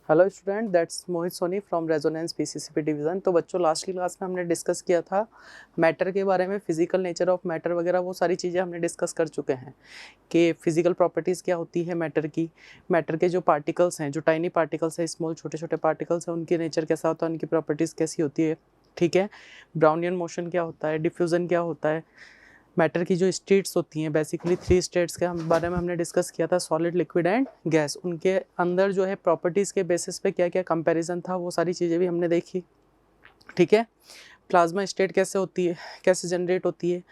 Hello student, that's Mohit Soni from Resonance PCCP division. तो बच्चों, last की क्लास में हमने डिस्कस किया था मैटर के बारे में, फिजिकल नेचर ऑफ मैटर वगैरह वो सारी चीज़ें हमने डिस्कस कर चुके हैं कि फिजिकल प्रॉपर्टीज़ क्या होती है मैटर की, मैटर के जो पार्टिकल्स हैं, जो टाइनी पार्टिकल्स हैं, स्मॉल छोटे छोटे पार्टिकल्स हैं, उनकी नेचर कैसा होता है, उनकी प्रॉपर्टीज़ कैसी होती है। ठीक है, ब्राउनियन मोशन क्या होता है, डिफ्यूज़न क्या होता है, मैटर की जो स्टेट्स होती हैं, बेसिकली 3 स्टेट्स के बारे में हमने डिस्कस किया था, सॉलिड, लिक्विड एंड गैस। उनके अंदर जो है प्रॉपर्टीज़ के बेसिस पे क्या क्या कंपैरिजन था, वो सारी चीज़ें भी हमने देखी। ठीक है, प्लाज्मा स्टेट कैसे होती है, कैसे जनरेट होती है,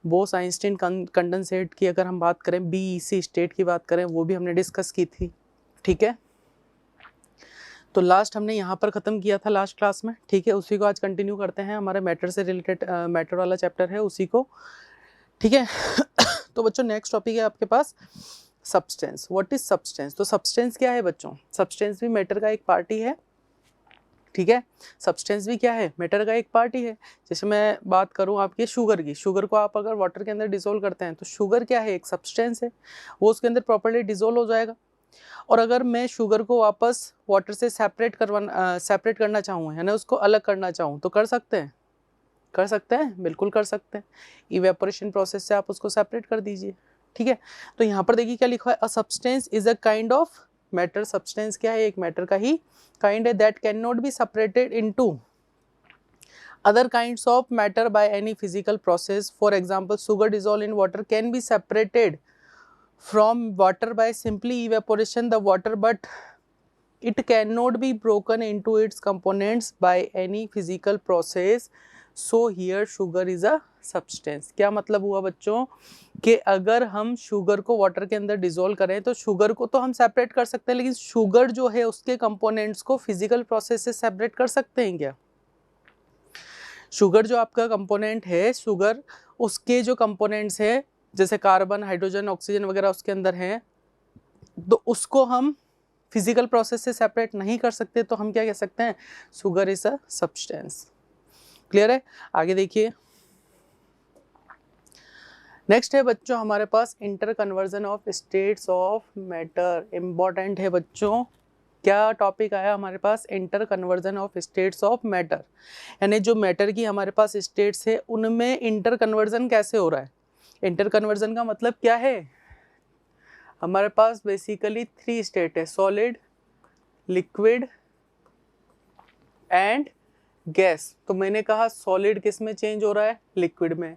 बोस आइंस्टीन कंडेंसेट की अगर हम बात करें, बीईसी स्टेट की बात करें, वो भी हमने डिस्कस की थी। ठीक है, तो लास्ट हमने यहाँ पर ख़त्म किया था लास्ट क्लास में। ठीक है, उसी को आज कंटिन्यू करते हैं, हमारे मैटर से रिलेटेड मैटर वाला चैप्टर है उसी को। ठीक है तो बच्चों, नेक्स्ट टॉपिक है आपके पास सब्सटेंस। What is substance? तो सब्सटेंस क्या है बच्चों? सब्सटेंस भी मैटर का एक पार्ट ही है। ठीक है, सब्सटेंस भी क्या है? मैटर का एक पार्ट ही है। जैसे मैं बात करूं आपके शुगर की, शुगर को आप अगर वाटर के अंदर डिसोल्व करते हैं तो शुगर क्या है? एक सब्सटेंस है, वो उसके अंदर प्रॉपर्ली डिसोल्व हो जाएगा। और अगर मैं शुगर को वापस वाटर से सेपरेट करना चाहूँ, यानी उसको अलग करना चाहूँ, तो कर सकते हैं? कर सकते हैं, बिल्कुल कर सकते हैं। इवेपोरेशन प्रोसेस से आप उसको सेपरेट कर दीजिए। ठीक है, तो यहाँ पर देखिए क्या लिखा है, a substance is a kind of matter. Substance क्या है? एक मैटर का ही काइंड है, that can not be separated into other kinds of matter by any physical process. For example, sugar dissolved in water can be separated from water by simply evaporation the water, but it cannot be broken into its components by any physical process. So here sugar is a substance. क्या मतलब हुआ बच्चों कि अगर हम sugar को water के अंदर डिसॉल्व करें तो शुगर को तो हम सेपरेट कर सकते हैं, लेकिन शुगर जो है उसके कंपोनेंट्स को फिजिकल प्रोसेस से सेपरेट कर सकते हैं क्या? शुगर जो आपका कंपोनेंट है, शुगर उसके जो कंपोनेंट्स है, जैसे कार्बन, हाइड्रोजन, ऑक्सीजन वगैरह उसके अंदर हैं, तो उसको हम फिजिकल प्रोसेस से सेपरेट नहीं कर सकते, तो हम क्या कह सकते हैं? Sugar is a substance. Clear है? आगे देखिए, नेक्स्ट है बच्चों हमारे पास inter conversion of states of matter. Important है बच्चों, क्या टॉपिक आया हमारे पास? Inter conversion of states of matter, यानी जो मैटर की हमारे पास स्टेट्स है उनमें इंटर कन्वर्जन कैसे हो रहा है। इंटर कन्वर्जन का मतलब क्या है? हमारे पास बेसिकली 3 स्टेट है, सॉलिड, लिक्विड एंड गैस। तो मैंने कहा सॉलिड किस में चेंज हो रहा है? लिक्विड में।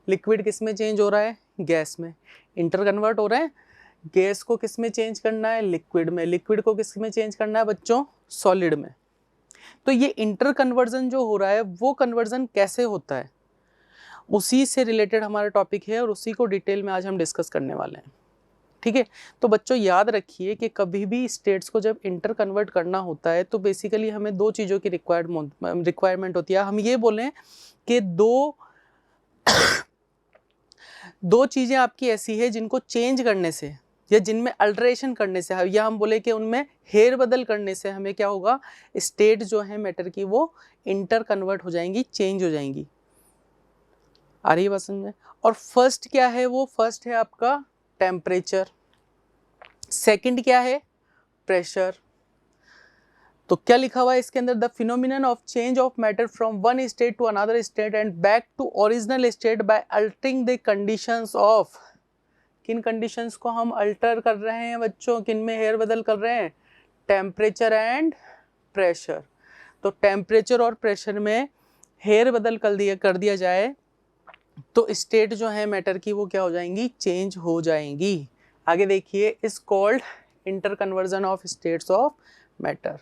लिक्विड किस में चेंज हो रहा है? गैस में। इंटर कन्वर्ट हो रहे हैं। गैस को किस में चेंज करना है? लिक्विड में। लिक्विड को किस में चेंज करना है बच्चों? सॉलिड में। तो ये इंटर कन्वर्जन जो हो रहा है वो कन्वर्जन कैसे होता है, उसी से रिलेटेड हमारा टॉपिक है और उसी को डिटेल में आज हम डिस्कस करने वाले हैं। ठीक है, तो बच्चों याद रखिए कि कभी भी स्टेट्स को जब इंटर कन्वर्ट करना होता है तो बेसिकली हमें 2 चीज़ों की रिक्वायरमेंट होती है। हम ये बोलें कि दो चीज़ें आपकी ऐसी है जिनको चेंज करने से या जिनमें अल्टरेशन करने से, या हम बोले कि उनमें हेर बदल करने से हमें क्या होगा? स्टेट जो है मैटर की वो इंटर कन्वर्ट हो जाएंगी, चेंज हो जाएंगी। आ रही है बात समझ में? और फर्स्ट क्या है? वो फर्स्ट है आपका टेम्परेचर, सेकंड क्या है? प्रेशर। तो क्या लिखा हुआ है इसके अंदर? The phenomenon of change of matter from one state to another state and back to original state by altering the conditions of. किन कंडीशंस को हम अल्टर कर रहे हैं बच्चों? किन में हेर बदल कर रहे हैं? Temperature and pressure. तो टेम्परेचर और प्रेशर में हेर बदल कर दिया जाए तो स्टेट जो है मैटर की वो क्या हो जाएंगी? चेंज हो जाएंगी। आगे देखिए, is called inter conversion of states of matter.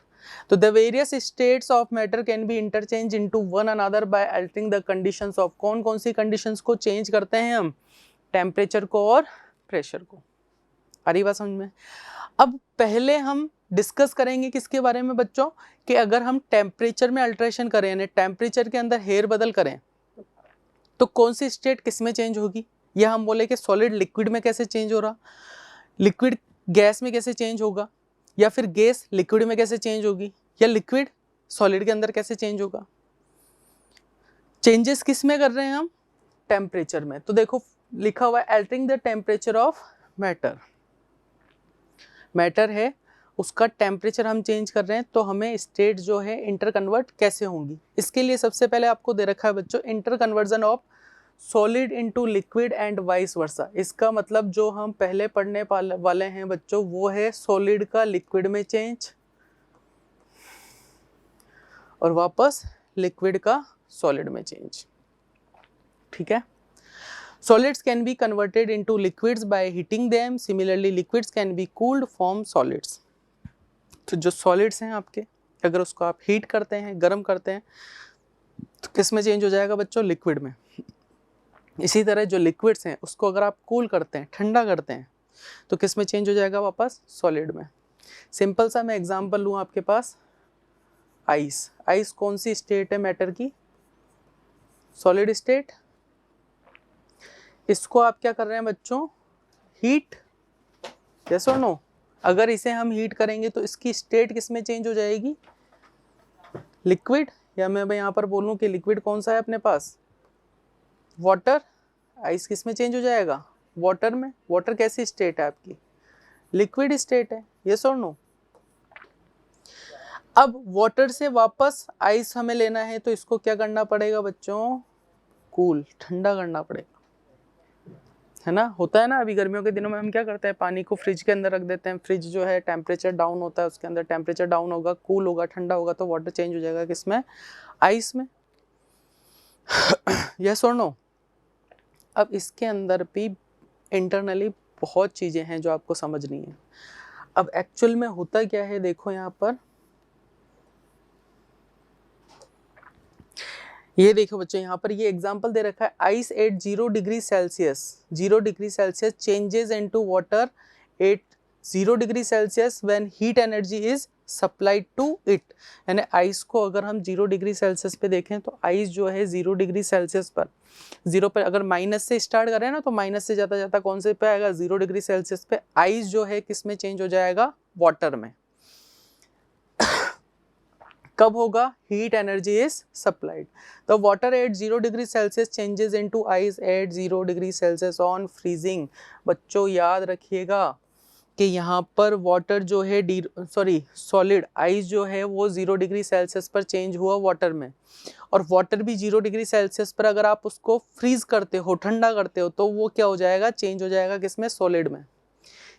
तो the various states of matter can be interchange into one another by altering the conditions of. कौन कौन सी कंडीशंस को चेंज करते हैं हम? टेम्परेचर को और प्रेशर को। आ रही बात समझ में? अब पहले हम डिस्कस करेंगे किसके बारे में बच्चों, कि अगर हम टेम्परेचर में अल्ट्रेशन करें, यानी टेम्परेचर के अंदर हेर बदल करें, तो कौन सी स्टेट किस में चेंज होगी। या हम बोले कि सॉलिड लिक्विड में कैसे चेंज हो रहा, लिक्विड गैस में कैसे चेंज होगा, या फिर गैस लिक्विड में कैसे चेंज होगी, या लिक्विड सॉलिड के अंदर कैसे चेंज होगा। चेंजेस किस में कर रहे हैं हम? टेम्परेचर में। तो देखो लिखा हुआ है altering the temperature of matter. Matter है उसका टेम्परेचर हम चेंज कर रहे हैं, तो हमें स्टेट जो है इंटर कन्वर्ट कैसे होंगी। इसके लिए सबसे पहले आपको दे रखा है बच्चों inter conversion of solid into liquid and vice versa. इसका मतलब जो हम पहले पढ़ने वाले हैं बच्चों वो है सॉलिड का लिक्विड में चेंज और वापस लिक्विड का सॉलिड में चेंज। ठीक है। Solids can be converted into liquids by heating them. Similarly, liquids can be cooled from solids. तो जो solids हैं आपके, अगर उसको आप हीट करते हैं, गर्म करते हैं, तो किस में चेंज हो जाएगा बच्चों? लिक्विड में। इसी तरह जो लिक्विड्स हैं उसको अगर आप कूल करते हैं, ठंडा करते हैं, तो किस में चेंज हो जाएगा? वापस सॉलिड में। सिंपल सा मैं एग्जांपल लूँ आपके पास, आइस। आइस कौन सी स्टेट है मैटर की? Solid state. इसको आप क्या कर रहे हैं बच्चों? हीट। यस और नो? अगर इसे हम हीट करेंगे तो इसकी स्टेट किस में चेंज हो जाएगी? लिक्विड। या मैं यहाँ पर बोलूँ कि लिक्विड कौन सा है अपने पास? वाटर। आइस किस में चेंज हो जाएगा? वाटर में। वाटर कैसी स्टेट है आपकी? लिक्विड स्टेट है। यस और नो? अब वाटर से वापस आइस हमें लेना है तो इसको क्या करना पड़ेगा बच्चों? कूल, ठंडा करना पड़ेगा, है ना? होता है ना, अभी गर्मियों के दिनों में हम क्या करते हैं? पानी को फ्रिज के अंदर रख देते हैं। फ्रिज जो है टेम्परेचर डाउन होता है, उसके अंदर टेम्परेचर डाउन होगा, कूल होगा, ठंडा होगा, तो वाटर चेंज हो जाएगा किसमें? आइस में। यस और नो? अब इसके अंदर भी इंटरनली बहुत चीज़ें हैं जो आपको समझनी है। अब एक्चुअल में होता क्या है, देखो यहाँ पर, ये देखो बच्चों, यहाँ पर ये एग्जांपल दे रखा है, ice at 0 degree Celsius, 0 degree Celsius changes into water at 0 degree Celsius when heat energy is supplied to it. यानी आइस को अगर हम 0 डिग्री सेल्सियस पे देखें तो आइस जो है 0 डिग्री सेल्सियस पर, 0 पर अगर माइनस से स्टार्ट करें ना, तो माइनस से जाता जाता कौन से पे आएगा? 0 डिग्री सेल्सियस पे। आइस जो है किस में चेंज हो जाएगा? वाटर में। कब होगा? Heat energy is supplied. The water at 0 degree Celsius changes into ice at 0 degree Celsius on freezing. बच्चों याद रखिएगा कि यहाँ पर वाटर जो है सॉलिड आइस जो है वो 0 डिग्री सेल्सियस पर चेंज हुआ वाटर में, और वाटर भी 0 डिग्री सेल्सियस पर अगर आप उसको फ्रीज करते हो, ठंडा करते हो, तो वो क्या हो जाएगा? चेंज हो जाएगा किसमें? सॉलिड में।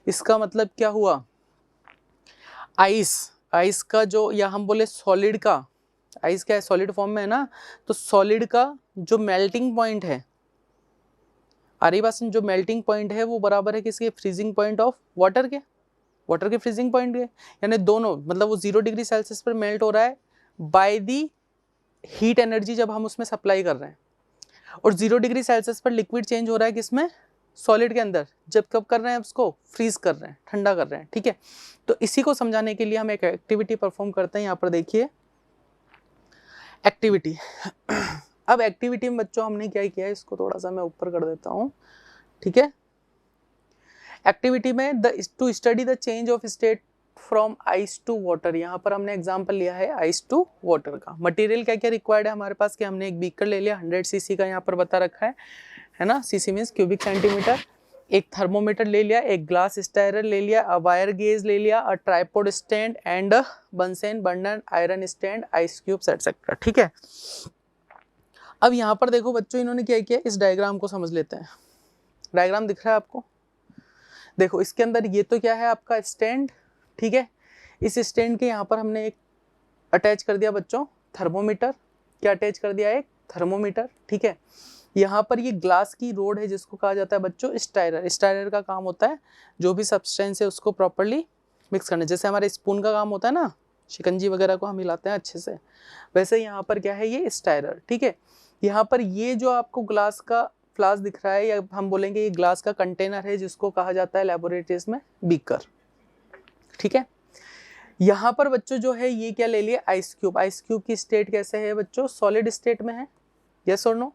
इसका मतलब क्या हुआ? आइस का जो, या हम बोले सॉलिड का, आइस क्या है? सॉलिड फॉर्म में है ना, तो सॉलिड का जो मेल्टिंग पॉइंट है, जो मेल्टिंग पॉइंट है वो बराबर है किसके? फ्रीजिंग पॉइंट ऑफ वाटर के। वाटर के फ्रीजिंग पॉइंट के, यानी दोनों, मतलब वो 0 डिग्री सेल्सियस पर मेल्ट हो रहा है बाय दी हीट एनर्जी जब हम उसमें सप्लाई कर रहे हैं, और 0 डिग्री सेल्सियस पर लिक्विड चेंज हो रहा है किसमें? सॉलिड के अंदर। जब कब कर रहे हैं? उसको फ्रीज कर रहे हैं, ठंडा कर रहे हैं। ठीक है, तो इसी को समझाने के लिए हम एक एक्टिविटी परफॉर्म करते हैं। यहाँ पर देखिए एक्टिविटी। अब एक्टिविटी में बच्चों हमने क्या किया है, इसको थोड़ा सा मैं ऊपर कर देता हूँ। ठीक है, एक्टिविटी में to study the change of state from ice to water. यहाँ पर हमने एग्जांपल लिया है आइस टू वाटर का। मटेरियल क्या क्या रिक्वायर्ड है हमारे पास, कि हमने एक बीकर ले लिया 100 सीसी का, यहाँ पर बता रखा है ना, सीसी मीन्स क्यूबिक सेंटीमीटर। एक थर्मोमीटर ले लिया, एक ग्लास स्टायरर ले लिया, अ वायर गेज ले लिया, a tripod stand and Bunsen burner, iron stand, ice cubes etcetera. ठीक है, अब यहाँ पर देखो बच्चों, इन्होंने क्या किया, इस डायग्राम को समझ लेते हैं। डायग्राम दिख रहा है आपको? देखो इसके अंदर ये तो क्या है आपका स्टैंड। ठीक है, इस स्टैंड के यहाँ पर हमने एक अटैच कर दिया बच्चों थर्मोमीटर। क्या अटैच कर दिया? एक थर्मोमीटर। ठीक है, यहाँ पर ये ग्लास की रोड है जिसको कहा जाता है बच्चों स्टायरर। स्टायरर का काम होता है जो भी सब्सटेंस है उसको प्रॉपर्ली मिक्स करना। जैसे हमारे स्पून का काम होता है ना, शिकंजी वगैरह को हम हिलाते हैं अच्छे से, वैसे यहाँ पर क्या है, ये स्टायरर। ठीक है, यहाँ पर ये जो आपको ग्लास का फ्लास्क दिख रहा है, या हम बोलेंगे ये ग्लास का कंटेनर है जिसको कहा जाता है लेबोरेटरीज में बीकर। ठीक है, यहाँ पर बच्चों जो है ये क्या ले लिया, आइस क्यूब। आइस क्यूब की स्टेट कैसे है बच्चों? सॉलिड स्टेट में है। यस और नो?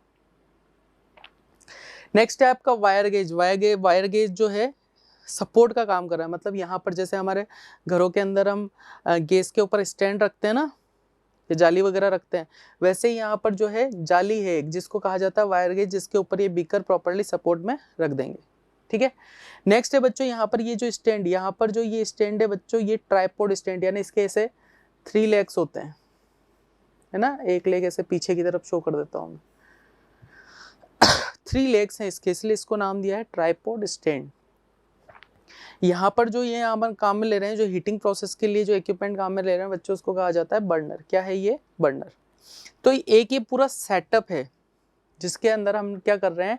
नेक्स्ट है आपका वायर गेज। वायर गेज जो है सपोर्ट का काम कर रहा है। मतलब यहाँ पर जैसे हमारे घरों के अंदर हम गैस के ऊपर स्टैंड रखते हैं ना, या जाली वगैरह रखते हैं, वैसे ही यहाँ पर जो है जाली है जिसको कहा जाता है वायर गेज, जिसके ऊपर ये बीकर प्रॉपर्ली सपोर्ट में रख देंगे। ठीक है। नेक्स्ट है बच्चों यहाँ पर ये जो स्टैंड, यहाँ पर जो ये स्टैंड है बच्चों, ये ट्राइपॉड स्टैंड, यानी इसके ऐसे 3 लेग्स होते हैं, है ना। एक लेग ऐसे पीछे की तरफ शो कर देता हूँ, 3 लेग्स हैं इसके, इसलिए इसको नाम दिया है ट्राइपॉड स्टैंड। यहाँ पर जो ये यहाँ पर काम में ले रहे हैं, जो हीटिंग प्रोसेस के लिए जो इक्विपमेंट काम में ले रहे हैं बच्चों, उसको कहा जाता है बर्नर। क्या है ये? बर्नर। तो एक ये पूरा सेटअप है जिसके अंदर हम क्या कर रहे हैं,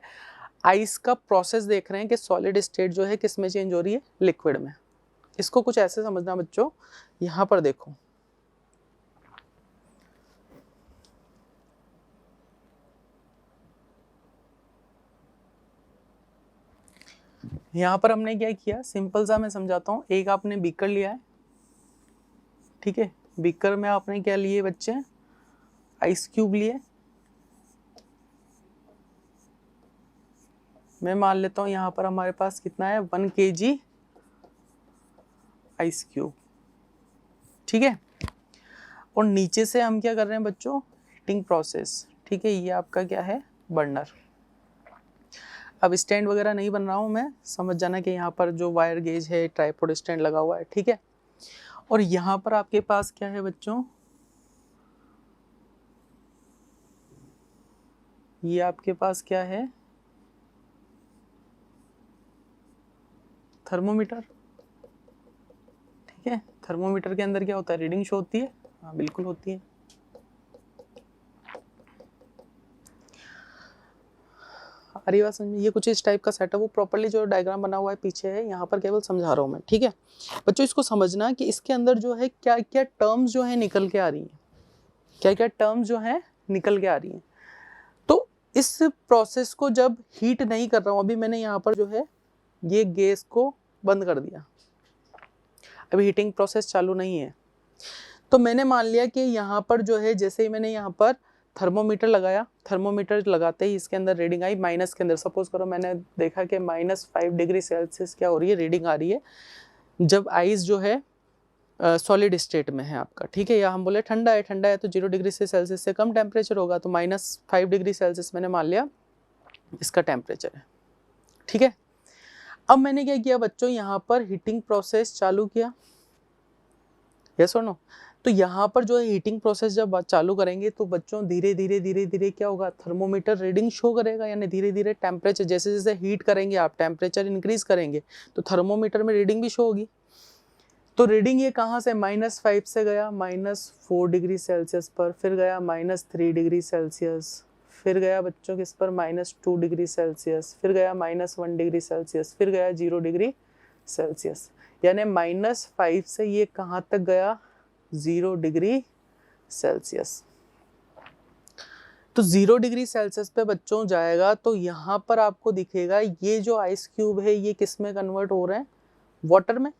आइस का प्रोसेस देख रहे हैं कि सॉलिड स्टेट जो है किस में चेंज हो रही है, लिक्विड में। इसको कुछ ऐसे समझना बच्चों, यहाँ पर देखो, यहाँ पर हमने क्या किया, सिंपल सा मैं समझाता हूँ। एक आपने बीकर लिया है, ठीक है, बीकर में आपने क्या लिए बच्चे, आइस क्यूब लिए। मैं मान लेता हूँ यहाँ पर हमारे पास कितना है, 1 kg आइस क्यूब, ठीक है। और नीचे से हम क्या कर रहे हैं बच्चों, हीटिंग प्रोसेस, ठीक है। ये आपका क्या है, बर्नर। अब स्टैंड वगैरह नहीं बन रहा हूँ मैं, समझ जाना कि यहाँ पर जो वायर गेज है, ट्राइपॉड स्टैंड लगा हुआ है, ठीक है। और यहाँ पर आपके पास क्या है बच्चों, ये आपके पास क्या है, थर्मोमीटर, ठीक है। थर्मोमीटर के अंदर क्या होता है, रीडिंग शो होती है, हाँ बिल्कुल होती है। आ रही बात समझ, ये कुछ इस टाइप का सेटअप, वो प्रॉपर्ली जो डायग्राम बना हुआ है पीछे है, यहाँ पर केवल समझा रहा हूँ मैं, ठीक है। बच्चों इसको समझना कि इसके अंदर जो है क्या क्या टर्म्स जो है निकल के आ रही हैं, क्या क्या टर्म्स जो है निकल के आ रही हैं। तो इस प्रोसेस को जब हीट नहीं कर रहा हूँ, अभी मैंने यहाँ पर जो है ये गैस को बंद कर दिया, अभी हीटिंग प्रोसेस चालू नहीं है, तो मैंने मान लिया कि यहाँ पर जो है, जैसे ही मैंने यहाँ पर थर्मोमीटर लगाया, थर्मोमीटर लगाते ही इसके अंदर रीडिंग आई माइनस के अंदर। सपोज करो मैंने देखा कि -5 डिग्री सेल्सियस क्या हो रही है, रीडिंग आ रही है, जब आइस जो है सॉलिड स्टेट में है आपका, ठीक है। या हम बोले ठंडा है, ठंडा है तो 0 डिग्री सेल्सियस से कम टेम्परेचर होगा, तो -5 डिग्री सेल्सियस मैंने मान लिया इसका टेम्परेचर है, ठीक है। अब मैंने क्या किया बच्चों, यहाँ पर हीटिंग प्रोसेस चालू किया, यस और नो। तो यहाँ पर जो है हीटिंग प्रोसेस जब चालू करेंगे तो बच्चों धीरे धीरे धीरे धीरे क्या होगा, थर्मोमीटर रीडिंग शो करेगा, यानी धीरे धीरे टेम्परेचर, जैसे जैसे हीट करेंगे आप, टेम्परेचर इंक्रीज करेंगे तो थर्मोमीटर में रीडिंग भी शो होगी। तो रीडिंग ये कहाँ से, -5 से गया -4 डिग्री सेल्सियस पर, फिर गया -3 डिग्री सेल्सियस, फिर गया बच्चों किस पर, -2 डिग्री सेल्सियस, फिर गया -1 डिग्री सेल्सियस, फिर गया 0 डिग्री सेल्सियस। यानी -5 से ये कहाँ तक गया, 0 डिग्री सेल्सियस। तो 0 डिग्री सेल्सियस पे बच्चों जाएगा तो यहाँ पर आपको दिखेगा ये जो आइस क्यूब है ये किस में कन्वर्ट हो रहे हैं, वाटर में।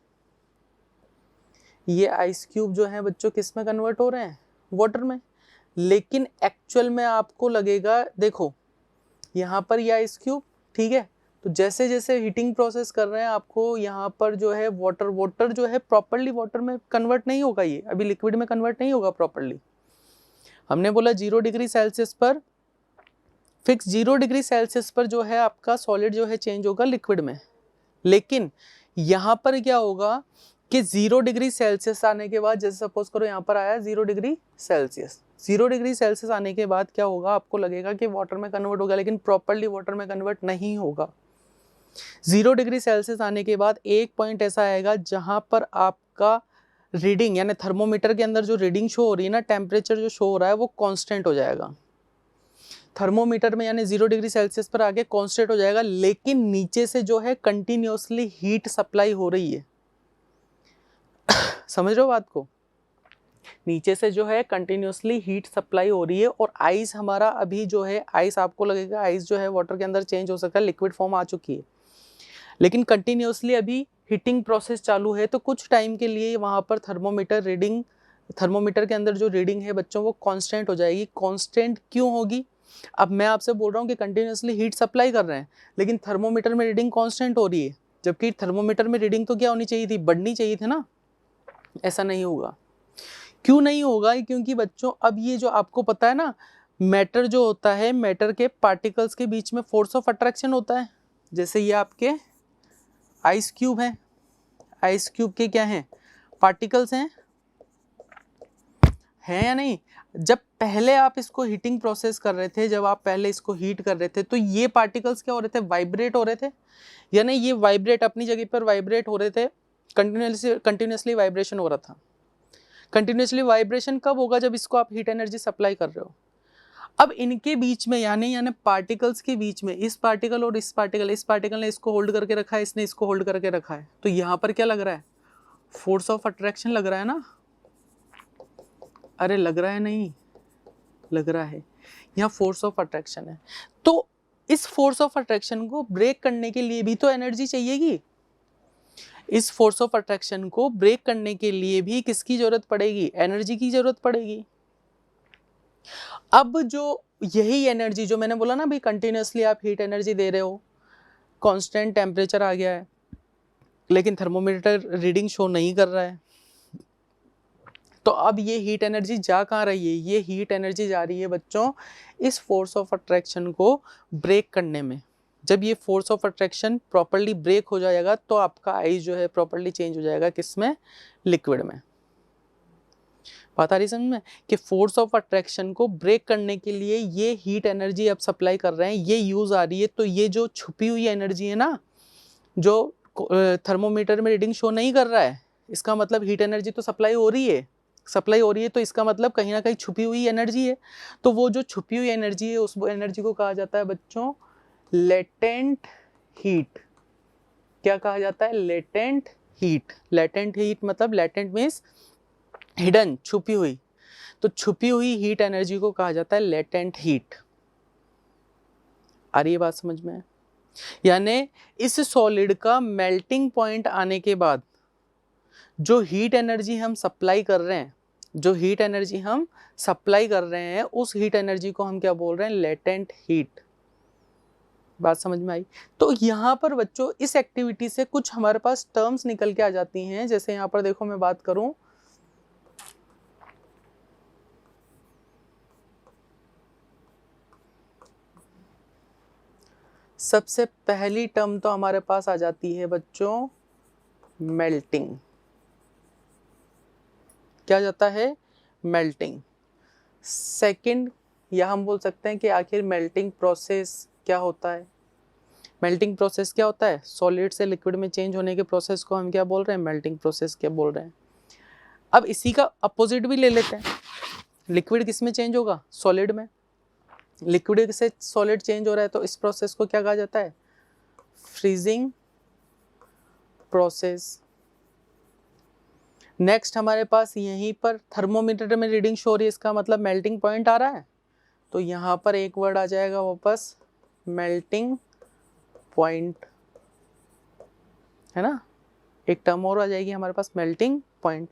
ये आइस क्यूब जो है बच्चों किस में कन्वर्ट हो रहे हैं, वाटर में। लेकिन एक्चुअल में आपको लगेगा, देखो यहाँ पर ये आइस क्यूब, ठीक है, तो जैसे जैसे हीटिंग प्रोसेस कर रहे हैं आपको यहाँ पर जो है वाटर जो है प्रॉपर्ली वाटर में कन्वर्ट नहीं होगा, ये अभी लिक्विड में कन्वर्ट नहीं होगा प्रॉपर्ली। हमने बोला 0 डिग्री सेल्सियस पर, फिक्स 0 डिग्री सेल्सियस पर जो है आपका सॉलिड जो है चेंज होगा लिक्विड में। लेकिन यहाँ पर क्या होगा कि 0 डिग्री सेल्सियस आने के बाद, जैसे सपोज करो यहाँ पर आया 0 डिग्री सेल्सियस, 0 डिग्री सेल्सियस आने के बाद क्या होगा, आपको लगेगा कि वाटर में कन्वर्ट होगा, लेकिन प्रॉपर्ली वाटर में कन्वर्ट नहीं होगा। 0 डिग्री सेल्सियस आने के बाद एक पॉइंट ऐसा आएगा जहां पर आपका रीडिंग, यानी थर्मोमीटर के अंदर जो रीडिंग शो हो रही है ना, टेम्परेचर जो शो हो रहा है वो कांस्टेंट हो जाएगा थर्मोमीटर में, यानी 0 डिग्री सेल्सियस पर आके कांस्टेंट हो जाएगा। लेकिन नीचे से जो है कंटिन्यूअसली हीट सप्लाई हो रही है, समझ रहे हो बात को, नीचे से जो है कंटिन्यूअसली हीट सप्लाई हो रही है। और आइस हमारा अभी जो है, आइस आपको लगेगा आइस जो है वाटर के अंदर चेंज हो सकता है, लिक्विड फॉर्म आ चुकी है, लेकिन कंटिन्यूअसली अभी हीटिंग प्रोसेस चालू है। तो कुछ टाइम के लिए वहाँ पर थर्मोमीटर के अंदर जो रीडिंग है बच्चों वो कांस्टेंट हो जाएगी। कांस्टेंट क्यों होगी, अब मैं आपसे बोल रहा हूँ कि कंटिन्यूअसली हीट सप्लाई कर रहे हैं लेकिन थर्मोमीटर में रीडिंग कांस्टेंट हो रही है, जबकि थर्मोमीटर में रीडिंग तो क्या होनी चाहिए थी, बढ़नी चाहिए थी ना। ऐसा नहीं होगा। क्यों नहीं होगा, क्योंकि बच्चों अब ये जो आपको पता है ना, मैटर के पार्टिकल्स के बीच में फोर्स ऑफ अट्रैक्शन होता है। जैसे ये आपके आइस क्यूब है, आइस क्यूब के क्या हैं, पार्टिकल्स हैं, है या नहीं। जब पहले आप इसको हीटिंग प्रोसेस कर रहे थे, जब आप पहले इसको हीट कर रहे थे, तो ये पार्टिकल्स क्या हो रहे थे, वाइब्रेट हो रहे थे, यानी ये वाइब्रेट अपनी जगह पर वाइब्रेट हो रहे थे, कंटिन्यूसली वाइब्रेशन हो रहा था। कंटिन्यूसली वाइब्रेशन कब होगा, जब इसको आप हीट एनर्जी सप्लाई कर रहे हो। अब इनके बीच में यानी पार्टिकल्स के बीच में, इस पार्टिकल और इस पार्टिकल ने इसको होल्ड करके रखा है, इसने इसको होल्ड करके रखा है, तो यहाँ पर क्या लग रहा है, फोर्स ऑफ अट्रैक्शन लग रहा है ना। अरे लग रहा है, नहीं लग रहा है, यहाँ फोर्स ऑफ अट्रैक्शन है। तो इस फोर्स ऑफ अट्रैक्शन को ब्रेक करने के लिए भी तो एनर्जी चाहिएगी। इस फोर्स ऑफ अट्रैक्शन को ब्रेक करने के लिए भी किसकी जरूरत पड़ेगी, एनर्जी की जरूरत पड़ेगी। अब जो यही एनर्जी जो मैंने बोला ना भाई, कंटिन्यूसली आप हीट एनर्जी दे रहे हो, कांस्टेंट टेम्परेचर आ गया है, लेकिन थर्मोमीटर रीडिंग शो नहीं कर रहा है, तो अब ये हीट एनर्जी जा कहाँ रही है, ये हीट एनर्जी जा रही है बच्चों इस फोर्स ऑफ अट्रैक्शन को ब्रेक करने में। जब ये force of attraction properly break हो जाएगा तो आपका आइस जो है प्रॉपर्ली चेंज हो जाएगा, किसमें, लिक्विड में। बात आ रही समझ में, कि फोर्स ऑफ अट्रैक्शन को ब्रेक करने के लिए ये हीट एनर्जी आप सप्लाई कर रहे हैं, ये यूज आ रही है, तो ये जो छुपी हुई एनर्जी है ना, जो थर्मोमीटर में रीडिंग शो नहीं कर रहा है, इसका मतलब हीट एनर्जी तो सप्लाई हो रही है, तो इसका मतलब कहीं ना कहीं छुपी हुई एनर्जी है। तो वो जो छुपी हुई एनर्जी है, उस एनर्जी को कहा जाता है बच्चों लेटेंट हीट। क्या कहा जाता है, लेटेंट हीट। लेटेंट हीट मतलब, लेटेंट मीन्स हिडन, छुपी हुई, तो छुपी हुई हीट एनर्जी को कहा जाता है लेटेंट हीट। आ रही है बात समझ में, यानी इस सॉलिड का मेल्टिंग पॉइंट आने के बाद जो हीट एनर्जी हम सप्लाई कर रहे हैं, उस हीट एनर्जी को हम क्या बोल रहे हैं, लेटेंट हीट। बात समझ में आई। तो यहाँ पर बच्चों इस एक्टिविटी से कुछ हमारे पास टर्म्स निकल के आ जाती हैं। जैसे यहाँ पर देखो, मैं बात करूं, सबसे पहली टर्म तो हमारे पास आ जाती है बच्चों मेल्टिंग। क्या जाता है, मेल्टिंग। सेकंड, या हम बोल सकते हैं कि आखिर मेल्टिंग प्रोसेस क्या होता है। मेल्टिंग प्रोसेस क्या होता है, सॉलिड से लिक्विड में चेंज होने के प्रोसेस को हम क्या बोल रहे हैं, मेल्टिंग प्रोसेस क्या बोल रहे हैं। अब इसी का अपोजिट भी ले लेते हैं, लिक्विड किस में चेंज होगा, सॉलिड में। लिक्विड से सॉलिड चेंज हो रहा है, तो इस प्रोसेस को क्या कहा जाता है, फ्रीजिंग प्रोसेस। नेक्स्ट हमारे पास यहीं पर थर्मोमीटर में रीडिंग शो हो रही है, इसका मतलब मेल्टिंग पॉइंट आ रहा है, तो यहाँ पर एक वर्ड आ जाएगा वापस, मेल्टिंग पॉइंट, है ना, एक टर्म और आ जाएगी हमारे पास, मेल्टिंग पॉइंट।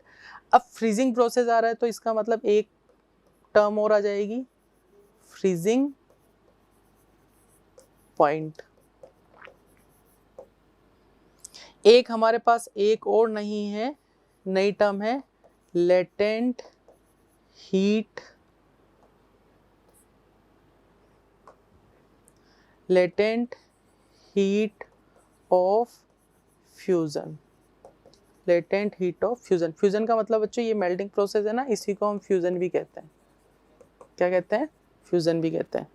अब फ्रीजिंग प्रोसेस आ रहा है, तो इसका मतलब एक टर्म और आ जाएगी, फ्रीजिंग पॉइंट। एक हमारे पास एक और नहीं है, नई टर्म है latent heat, latent heat of fusion. Latent heat of fusion. Fusion का मतलब बच्चों ये मेल्टिंग प्रोसेस है ना, इसी को हम फ्यूजन भी कहते हैं। क्या कहते हैं, फ्यूजन भी कहते हैं।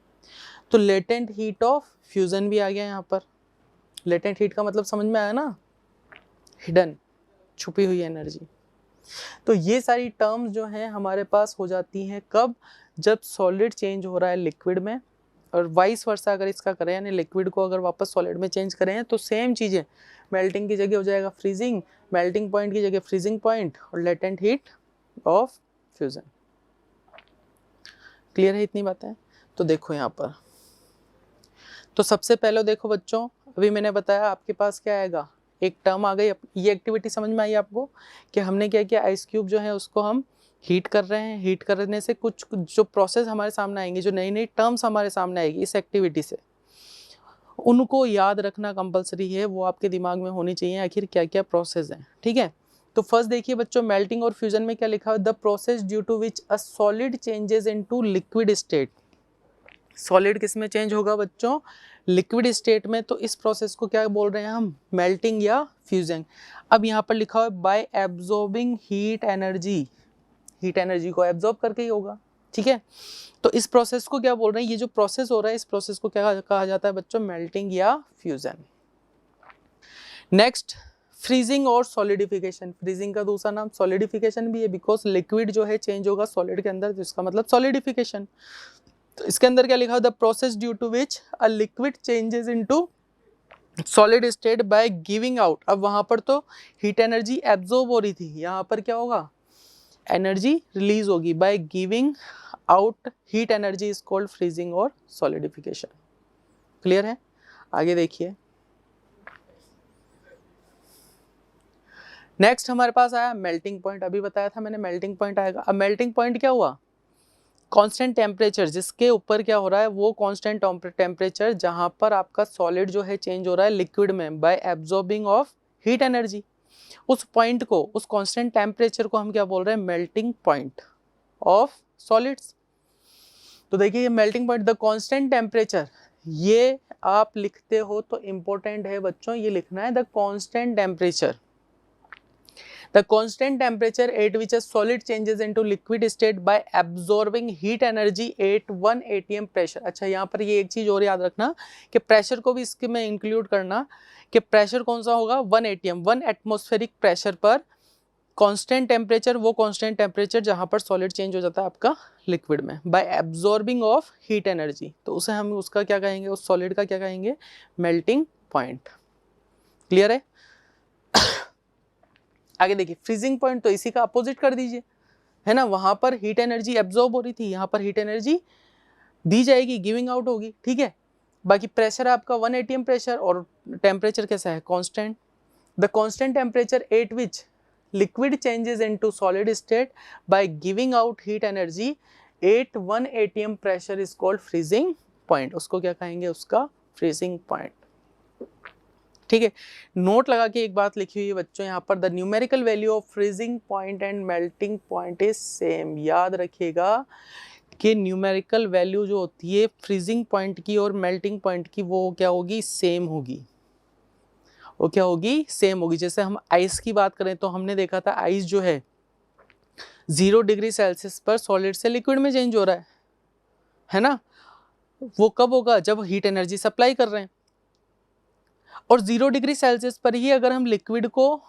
तो लेटेंट हीट ऑफ फ्यूजन भी आ गया यहाँ पर। लेटेंट हीट का मतलब समझ में आया ना, हिडन, छुपी हुई एनर्जी। तो ये सारी टर्म्स जो हैं हमारे पास हो जाती हैं कब, जब सॉलिड चेंज हो रहा है लिक्विड में, और वाइस वर्सा अगर इसका करें, यानी लिक्विड को अगर वापस सॉलिड में चेंज करें, तो सेम चीज़ें, मेल्टिंग की जगह हो जाएगा फ्रीजिंग, मेल्टिंग पॉइंट की जगह फ्रीजिंग पॉइंट, और latent heat of fusion. Clear है इतनी बातें। तो देखो यहाँ पर, तो सबसे पहले देखो बच्चों, अभी मैंने बताया आपके पास क्या आएगा, एक टर्म आ गई। ये एक्टिविटी समझ में आई आपको कि हमने क्या किया, आइस क्यूब जो है उसको हम हीट कर रहे हैं। हीट करने से कुछ जो प्रोसेस हमारे सामने आएंगे, जो नई नई टर्म्स हमारे सामने आएगी इस एक्टिविटी से, उनको याद रखना कंपलसरी है, वो आपके दिमाग में होनी चाहिए आखिर क्या क्या प्रोसेस हैं। ठीक है, तो फर्स्ट देखिए बच्चों, मेल्टिंग और फ्यूजन में क्या लिखा है, the process due to which a solid changes into liquid state. Solid किस में चेंज होगा बच्चों, लिक्विड स्टेट में। तो इस प्रोसेस को क्या बोल रहे हैं हम, मेल्टिंग या फ्यूजिंग। अब यहाँ पर लिखा हुआ है bye absorbing heat energy, heat energy को एब्जॉर्ब करके ही होगा, ठीक है। तो इस प्रोसेस को क्या बोल रहे हैं, ये जो प्रोसेस हो रहा है इस प्रोसेस को क्या कहा जाता है बच्चों, मेल्टिंग या फ्यूजन। नेक्स्ट, फ्रीजिंग और सॉलिडिफिकेशन। फ्रीजिंग का दूसरा नाम सॉलिडिफिकेशन भी है, बिकॉज लिक्विड जो है चेंज होगा सॉलिड के अंदर, तो इसका मतलब सॉलिडिफिकेशन। तो इसके अंदर क्या लिखा है, the process due to which a liquid changes into solid state by giving out. अब वहां पर तो हीट एनर्जी एब्जॉर्ब हो रही थी, यहाँ पर क्या होगा, एनर्जी रिलीज होगी, bye giving out heat energy is called freezing और सॉलिडिफिकेशन। क्लियर है, आगे देखिए। नेक्स्ट हमारे पास आया मेल्टिंग पॉइंट। अभी बताया था मैंने मेल्टिंग पॉइंट आएगा। अब मेल्टिंग पॉइंट क्या हुआ, कांस्टेंट टेम्परेचर, जिसके ऊपर क्या हो रहा है, वो कांस्टेंट टेम्परेचर जहां पर आपका सॉलिड जो है चेंज हो रहा है लिक्विड में bye absorbing of heat energy. उस पॉइंट को, उस कांस्टेंट टेम्परेचर को हम क्या बोल रहे हैं, मेल्टिंग पॉइंट ऑफ सॉलिड्स। तो देखिए ये melting point, the constant temperature, ये आप लिखते हो तो इंपॉर्टेंट है बच्चों, ये लिखना है the constant temperature, the constant temperature at which a solid changes into liquid state by absorbing heat energy at 1 atm pressure। अच्छा यहाँ पर ये एक चीज और याद रखना कि प्रेशर को भी इसके में इंक्लूड करना, कि प्रेशर कौन सा होगा, 1 atm, 1 एटमॉस्फेरिक प्रेशर पर कांस्टेंट टेम्परेचर, वो कांस्टेंट टेम्परेचर जहां पर सॉलिड चेंज हो जाता है आपका लिक्विड में bye absorbing of heat energy. तो उसे हम उसका क्या कहेंगे, उस सॉलिड का क्या कहेंगे, मेल्टिंग पॉइंट। क्लियर है। आगे देखिए, फ्रीजिंग पॉइंट तो इसी का अपोजिट कर दीजिए, है ना, वहां पर हीट एनर्जी एब्जॉर्ब हो रही थी, यहाँ पर हीट एनर्जी दी जाएगी, गिविंग आउट होगी, ठीक है। बाकी प्रेशर आपका 1 atm प्रेशर, और टेम्परेचर कैसा है, constant. The constant temperature at which liquid changes into solid state by giving out heat energy at 1 atm pressure is called freezing point. उसको क्या कहेंगे, उसका फ्रीजिंग पॉइंट, ठीक है। नोट लगा के एक बात लिखी हुई है बच्चों यहाँ पर, the numerical value of freezing point and melting point is same. याद रखिएगा कि न्यूमेरिकल वैल्यू जो होती है फ्रीजिंग पॉइंट की और मेल्टिंग पॉइंट की, वो क्या होगी, सेम होगी। वो क्या होगी, सेम होगी। जैसे हम आइस की बात करें तो हमने देखा था आइस जो है 0 डिग्री सेल्सियस पर सॉलिड से लिक्विड में चेंज हो रहा है ना। वो कब होगा, जब हीट एनर्जी सप्लाई कर रहे हैं। और 0 डिग्री सेल्सियस पर ही अगर हम लिक्विड को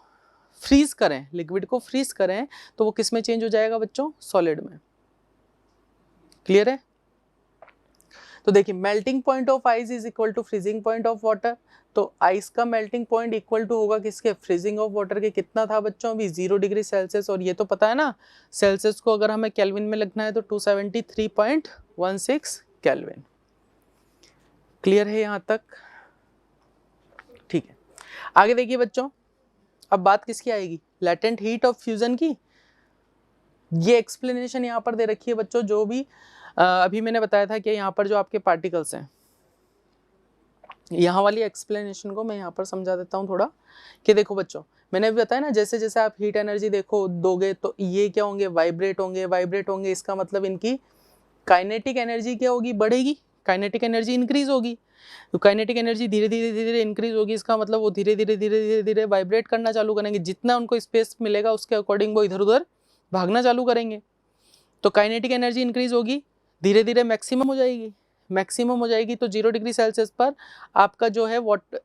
फ्रीज करें, लिक्विड को फ्रीज करें तो वो किस में चेंज हो जाएगा बच्चों, सॉलिड में। क्लियर है। तो देखिए, melting point of ice is equal to freezing point of water. तो आइस का मेल्टिंग पॉइंट इक्वल टू होगा किसके, फ्रीजिंग ऑफ वाटर के। कितना था बच्चों अभी, 0 डिग्री सेल्सियस। और ये तो पता है ना, सेल्सियस को अगर हमें केल्विन में लिखना है तो 273.16 केल्विन। क्लियर है यहां तक, ठीक है। आगे देखिए बच्चों, अब बात किसकी आएगी, लेटेंट हीट ऑफ फ्यूजन की। ये एक्सप्लेनेशन यहाँ पर दे रखी है बच्चों, जो भी अभी मैंने बताया था कि यहाँ पर जो आपके पार्टिकल्स हैं, यहाँ वाली एक्सप्लेनेशन को मैं यहाँ पर समझा देता हूँ थोड़ा। कि देखो बच्चों, मैंने अभी बताया ना, जैसे जैसे आप हीट एनर्जी देखो दोगे तो ये क्या होंगे, वाइब्रेट होंगे, वाइब्रेट होंगे। इसका मतलब इनकी काइनेटिक एनर्जी क्या होगी, बढ़ेगी, काइनेटिक एनर्जी इंक्रीज होगी। तो काइनेटिक एनर्जी धीरे धीरे धीरे धीरे इंक्रीज होगी, इसका मतलब वो धीरे धीरे धीरे धीरे धीरे वाइब्रेट करना चालू करेंगे। जितना उनको स्पेस मिलेगा उसके अकॉर्डिंग वो इधर उधर भागना चालू करेंगे। तो काइनेटिक एनर्जी इंक्रीज होगी, धीरे धीरे मैक्सिमम हो जाएगी। मैक्सिमम हो जाएगी तो 0 डिग्री सेल्सियस पर आपका जो है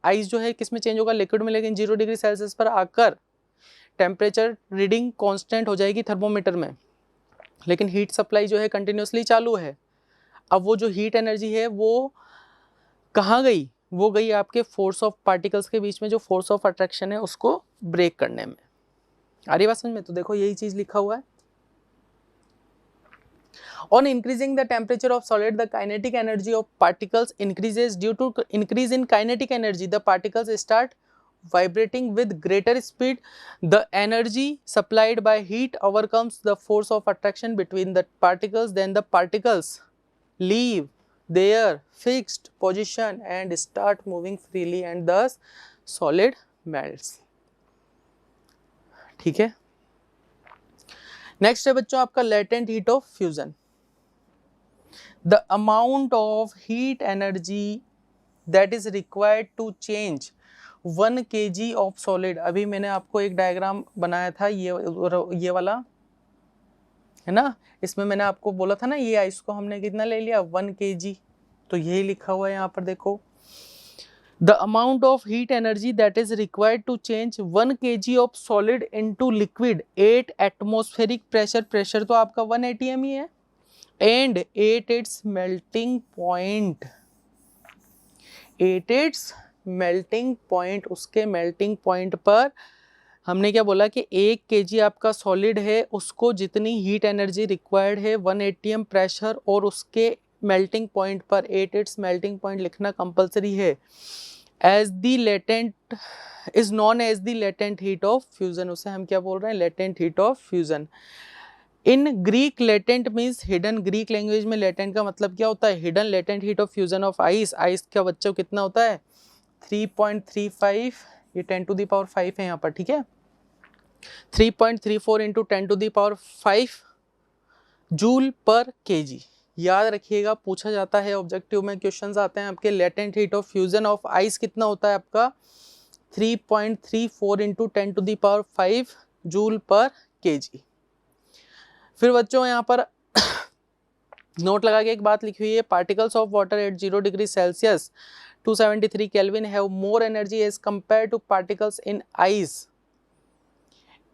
आइस जो है किस में चेंज होगा, लिक्विड में। लेकिन 0 डिग्री सेल्सियस पर आकर टेम्परेचर रीडिंग कांस्टेंट हो जाएगी थर्मोमीटर में, लेकिन हीट सप्लाई जो है कंटिन्यूसली चालू है। अब वो जो हीट एनर्जी है वो कहाँ गई, वो गई आपके फोर्स ऑफ पार्टिकल्स के बीच में, जो फोर्स ऑफ अट्रैक्शन है उसको ब्रेक करने में। आ रही बात समझ में। तो देखो यही चीज लिखा हुआ है, on increasing the temperature of solid the kinetic energy of particles increases. Due to increase in kinetic energy the particles start vibrating with greater speed. The energy supplied by heat overcomes the force of attraction between the particles. Then the particles leave their fixed position and start moving freely and thus solid melts। ठीक है। Next है बच्चों आपका latent heat of fusion. The amount of heat energy that is required to change 1 kg of solid. अभी मैंने आपको एक diagram बनाया था ये वाला है ना, इसमें मैंने आपको बोला था ना ये आइस को हमने कितना ले लिया 1 kg, तो यही लिखा हुआ है यहाँ पर देखो, the amount of heat energy that is required to change 1 kg of solid into liquid 8 atmospheric pressure, pressure तो आपका 1 atm ही है, and 8 its melting point, 8 its melting point, उसके मेल्टिंग पॉइंट पर हमने क्या बोला कि 1 kg आपका सॉलिड है, उसको जितनी हीट एनर्जी रिक्वायर्ड है 1 atm प्रेशर और उसके मेल्टिंग पॉइंट पर 8 इट्स मेल्टिंग पॉइंट लिखना कंपलसरी है, as the latent is known as the latent heat of fusion, उसे हम क्या बोल रहे हैं latent heat of fusion. In Greek latent means hidden, Greek language में लेटेंट का मतलब क्या होता है hidden, latent heat of fusion of ice, ice का बच्चों कितना होता है 3.35, ये 10 to the power 5 है यहाँ पर, ठीक है 3.34 into 10 to the power 5 joule पर kg। याद रखिएगा पूछा जाता है ऑब्जेक्टिव में, क्वेश्चंस आते हैं आपके, latent heat of fusion of ice कितना होता है आपका 3.34 into 10 to the power 5 joule पर kg। फिर बच्चों यहाँ पर नोट लगा के एक बात लिखी हुई है, particles of water at 0 degree Celsius 273 Kelvin have more energy as compare to particles in ice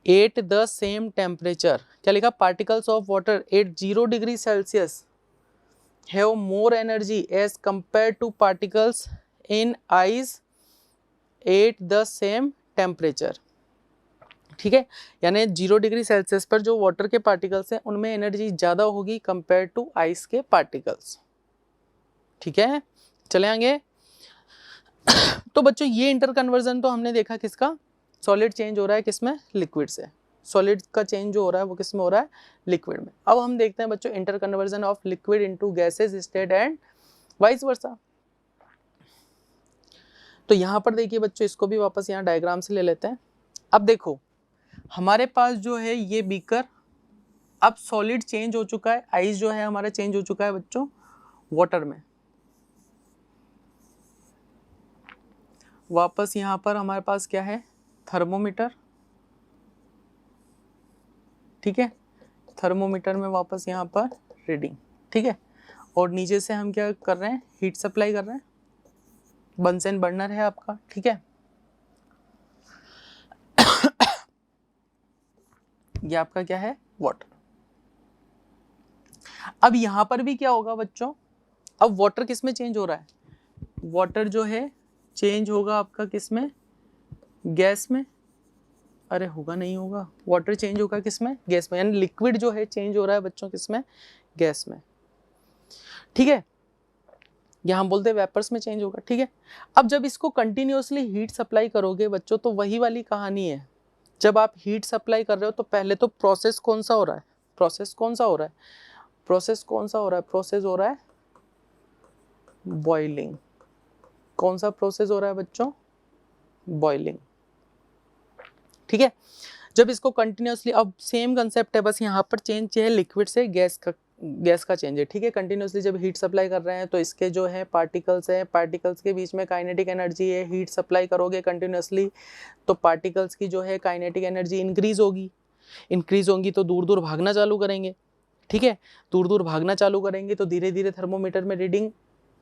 at the same temperature. क्या लिखा, particles of water at 0 degree Celsius have more energy as compare to particles in ice at the same temperature, ठीक है, यानी 0 degree Celsius पर जो water के particles हैं उनमें एनर्जी ज़्यादा होगी कंपेयर टू आइस के पार्टिकल्स, ठीक है। चले आगे। तो बच्चों ये इंटर कन्वर्जन तो हमने देखा किसका, सॉलिड चेंज हो रहा है किसमें लिक्विड से, सॉलिड का चेंज जो हो रहा है वो किस में हो रहा है लिक्विड में। अब हम देखते हैं बच्चों inter conversion of liquid into gases state and vice versa. तो यहाँ पर देखिए बच्चों, इसको भी वापस यहाँ डायग्राम से ले लेते हैं। अब देखो हमारे पास जो है ये बीकर, अब सॉलिड चेंज हो चुका है, आइस जो है हमारा चेंज हो चुका है बच्चों वाटर में। वापस यहाँ पर हमारे पास क्या है थर्मोमीटर, ठीक है, थर्मोमीटर में वापस यहाँ पर रीडिंग, ठीक है, और नीचे से हम क्या कर रहे हैं हीट सप्लाई कर रहे हैं, बंसन बर्नर है आपका, ठीक है। ये आपका क्या है वाटर। अब यहां पर भी क्या होगा बच्चों, अब वाटर किस में चेंज हो रहा है, वाटर जो है चेंज होगा आपका किस में गैस में, अरे होगा नहीं होगा, वाटर चेंज होगा किस में गैस में, यानी लिक्विड जो है चेंज हो रहा है बच्चों किस में गैस में, ठीक है, यहाँ हम बोलते हैं वेपर्स में चेंज होगा, ठीक है। अब जब इसको कंटिन्यूअसली हीट सप्लाई करोगे बच्चों तो वही वाली कहानी है, जब आप हीट सप्लाई कर रहे हो तो पहले तो प्रोसेस कौन सा हो रहा है, प्रोसेस कौन सा हो रहा है, प्रोसेस कौन सा हो रहा है, प्रोसेस हो रहा है बॉइलिंग। कौन सा प्रोसेस हो रहा है बच्चों, बॉइलिंग, ठीक है। जब इसको कंटिन्यूअसली, अब सेम कंसेप्ट है, बस यहाँ पर चेंज है लिक्विड से गैस का चेंज है, ठीक है। कंटिन्यूअसली जब हीट सप्लाई कर रहे हैं तो इसके जो है पार्टिकल्स है, पार्टिकल्स के बीच में काइनेटिक एनर्जी है, हीट सप्लाई करोगे कंटिन्यूअसली तो पार्टिकल्स की जो है काइनेटिक एनर्जी इंक्रीज होगी, इंक्रीज होंगी तो दूर दूर भागना चालू करेंगे, ठीक है, दूर दूर भागना चालू करेंगे तो धीरे धीरे थर्मोमीटर में रीडिंग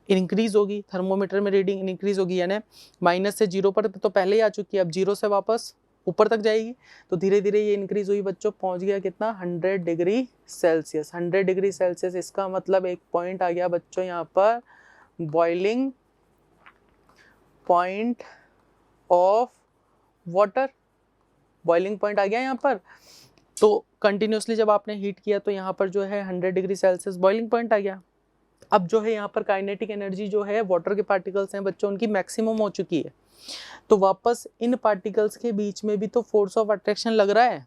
इंक्रीज होगी, थर्मोमीटर में रीडिंग इंक्रीज होगी, यानी माइनस से 0 पर तो पहले ही आ चुकी है, अब 0 से वापस ऊपर तक जाएगी तो धीरे धीरे ये इंक्रीज हुई बच्चों, पहुंच गया कितना 100 डिग्री सेल्सियस। 100 डिग्री सेल्सियस इसका मतलब एक पॉइंट आ गया बच्चों यहाँ पर boiling point of water, boiling point आ गया यहाँ पर। तो कंटिन्यूसली जब आपने हीट किया तो यहाँ पर जो है 100 डिग्री सेल्सियस बॉइलिंग पॉइंट आ गया। अब जो है यहाँ पर काइनेटिक एनर्जी जो है वाटर के पार्टिकल्स हैं बच्चों उनकी मैक्सिमम हो चुकी है, तो वापस इन पार्टिकल्स के बीच में भी तो फोर्स ऑफ अट्रैक्शन लग रहा है,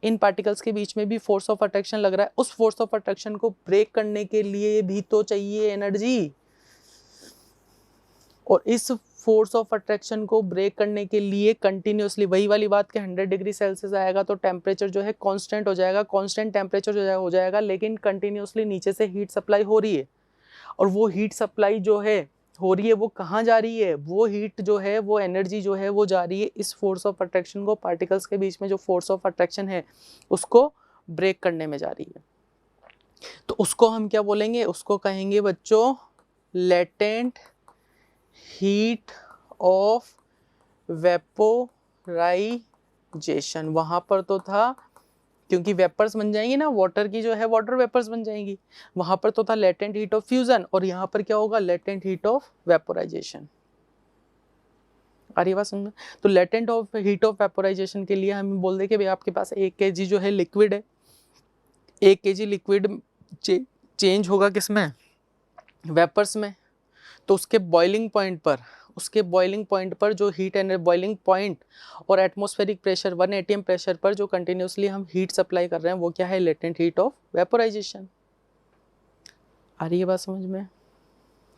इन पार्टिकल्स के बीच में भी फोर्स ऑफ अट्रैक्शन लग रहा है, उस फोर्स ऑफ अट्रैक्शन को ब्रेक करने के लिए भी तो चाहिए एनर्जी, और इस फोर्स ऑफ अट्रैक्शन को ब्रेक करने के लिए कंटिन्यूसली वही वाली बात कि 100 डिग्री सेल्सियस आएगा तो टेम्परेचर जो है कांस्टेंट हो जाएगा, कांस्टेंट टेम्परेचर जो है हो जाएगा, लेकिन कंटिन्यूसली नीचे से हीट सप्लाई हो रही है। और वो हीट सप्लाई जो है हो रही है वो कहाँ जा रही है, वो हीट जो है, वो एनर्जी जो है वो जा रही है इस फोर्स ऑफ अट्रैक्शन को, पार्टिकल्स के बीच में जो फोर्स ऑफ अट्रैक्शन है उसको ब्रेक करने में जा रही है। तो उसको हम क्या बोलेंगे, उसको कहेंगे बच्चों लेटेंट हीट ऑफ वेपोराइजेशन। वहां पर तो था, क्योंकि वेपर्स बन जाएंगी ना, वाटर की जो है वाटर वेपर्स बन जाएंगी, वहां पर तो था लेटेंट हीट ऑफ फ्यूजन, और यहाँ पर क्या होगा, लेटेंट हीट ऑफ वेपोराइजेशन। आ रही बात समझ में? तो latent of heat of vaporisation के लिए हम बोल दे कि भाई आपके पास 1 kg जो है लिक्विड है, 1 kg लिक्विड चेंज होगा किसमें, वेपर्स में। तो उसके बॉइलिंग पॉइंट पर जो हीट एनर्जी, बॉइलिंग पॉइंट और एटमॉस्फेरिक प्रेशर 1 atm प्रेशर पर जो कंटिन्यूसली हम हीट सप्लाई कर रहे हैं वो क्या है, लेटेंट हीट ऑफ वेपोराइजेशन। आ रही है बात समझ में?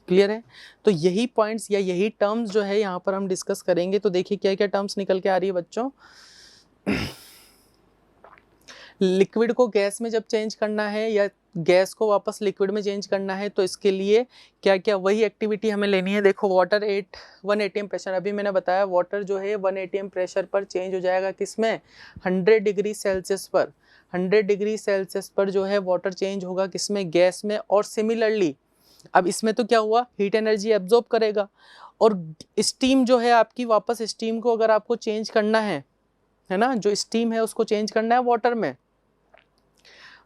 क्लियर है? तो यही पॉइंट्स या यही टर्म्स जो है यहाँ पर हम डिस्कस करेंगे। तो देखिए क्या क्या टर्म्स निकल के आ रही है बच्चों। लिक्विड को गैस में जब चेंज करना है या गैस को वापस लिक्विड में चेंज करना है तो इसके लिए क्या क्या वही एक्टिविटी हमें लेनी है। देखो वाटर 1 atm प्रेशर, अभी मैंने बताया वाटर जो है 1 atm प्रेशर पर चेंज हो जाएगा किसमें, 100 डिग्री सेल्सियस पर। 100 डिग्री सेल्सियस पर जो है वाटर चेंज होगा किसमें, गैस में। और सिमिलरली अब इसमें तो क्या हुआ, हीट एनर्जी एब्जॉर्ब करेगा, और स्टीम जो है आपकी, वापस स्टीम को अगर आपको चेंज करना है ना, जो स्टीम है उसको चेंज करना है वाटर में,